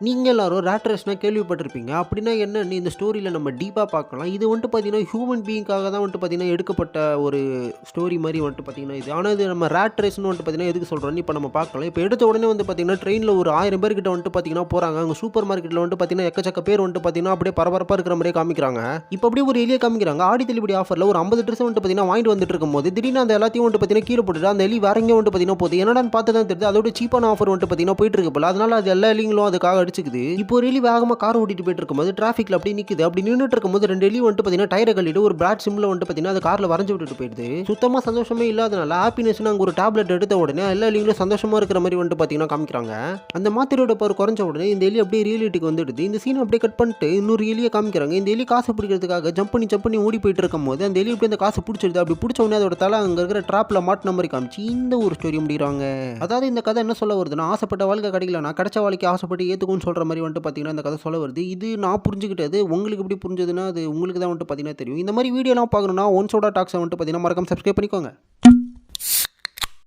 நீங்க எல்லாரும் ராட் ரேஸ்னா கேள்விப்பட்டிருப்பீங்க. அப்படின்னா என்னன்னு இந்த ஸ்டோரியில நம்ம டீப்பா பார்க்கலாம். இது வந்துட்டு பார்த்தீங்கன்னா, ஹியூமன் பீயிங்காக தான் வந்துட்டு பார்த்தீங்கன்னா, எடுக்கப்பட்ட ஒரு ஸ்டோரி மாரி வந்துட்டு பார்த்தீங்கன்னா இது. ஆனா இது நம்ம ராட் ரேஸ்ன்னு வந்துட்டு பார்த்தீங்கன்னா, எதுக்கு சொல்றோம்ன்னு இப்ப நம்ம பார்க்கலாம். இப்ப எடுத்த உடனே வந்து பார்த்தீங்கன்னா, ட்ரெயின்ல ஒரு 1000 பேர் கிட்ட வந்துட்டு பார்த்தீங்கன்னா போறாங்க. அங்க சூப்பர் மார்க்கெட்ல வந்துட்டு பார்த்தீங்கன்னா, எக்கச்சக்க பேர் வந்துட்டு பார்த்தீங்கன்னா, அப்படியே பரபரப்பா இருக்கிற மாரியே காமிக்கிறாங்க. இப்ப அப்படியே ஒரு எலிய காமிக்கிறாங்க. ஆடி தள்ளுபடி ஆஃபர்ல ஒரு 50 ட்ரெஸ் வந்துட்டு பார்த்தீங்கன்னா, வாங்கிட்டு வந்துட்டு இருக்கும்போது, திடீர்னு அந்த எல்லாத்தையும் வந்துட்டு பார்த்தீங்கன்னா, கீழ போட்டுட்டு அந்த எலி வேற எங்கேயோ வந்துட்டு பார்த்தீங்கன்னா போகுது. என்னடான்னு பார்த்து தான் தெரியுது. அதோட சீப்பான ஆஃபர் வந்துட்டு பார்த்தீங்கன்னா போயிட்டு இருக்கு போல. அதனால அது எல்லா எலிங்களும் அதுக்காக அடிச்சுக்குது. இப்போ ஒரு எலி வேகமா கார் ஓட்டிட்டு போயிட்டு இருக்கும்போது டிராஃபிக்ல அப்படியே நிக்குது. அப்படி நின்னுட்டு இருக்கும்போது 2 எலி வந்துட்டு பார்த்தீங்கன்னா டயரை கழட்டிட்டு ஒரு பிளாட் சிம்பிள வந்துட்டு பார்த்தீங்கன்னா அது கார்ல வரைஞ்சு விட்டுட்டு போயிடுது. சுத்தமா சந்தோஷமே இல்லாதனால ஹாப்பினஸ்னு அங்க ஒரு டேப்லெட் எடுத்த உடனே எல்லா எலிங்களும் சந்தோஷமா இருக்கிற மாதிரி வந்துட்டு பார்த்தீங்கன்னா காமிக்கிறாங்க. அந்த மாத்திரையோட பவர் குறைஞ்ச உடனே இந்த எலி அப்படியே ரியாலிட்டிக்கு வந்துடுது. இந்த சீன் அப்படியே கட் பண்ணிட்டு இன்னொரு எலியை காமிக்கிறாங்க. இந்த எலி காசு பிடிக்கிறதுக்காக ஜம்ப் பண்ணி ஓடி போயிட்டு இருக்கும்போது அந்த எலி அப்படியே அந்த காசு பிடிச்சிருது. அப்படி பிடிச்ச உடனே அதோட தலை அங்க இருக்கிற ட்ராப்ல மாட்டின மாதிரி காமிச்சு இந்த ஒரு ஸ்டோரி முடிகிறாங்க. அதாவது இந்த கதை என்ன சொல்ல வருதுன்னா, ஆசைப்பட்ட வாழ்க்கை கிடைக்கலனா கிடைச்ச வாழ்க்கை ஆசைப்பட்டு ஏத்துக்கும்னு சொல்ற மாதிரி வந்துட்டு பார்த்தீங்கன்னா இந்த கதை சொல்ல வருது. இது நான் புரிஞ்சுக்கிட்டது. உங்களுக்கு எப்படி புரிஞ்சதுன்னா அது உங்களுக்கு தான் வந்துட்டு பார்த்தீங்கன்னா தெரியும். இந்த மாதிரி வீடியோலாம் பார்க்கணும்னா ஒன்ஸோட டாக்ஸை வந்துட்டு பார்த்தீங்கன்னா மறக்காம சப்ஸ்கிரைப் பண்ணிக்கோங்க.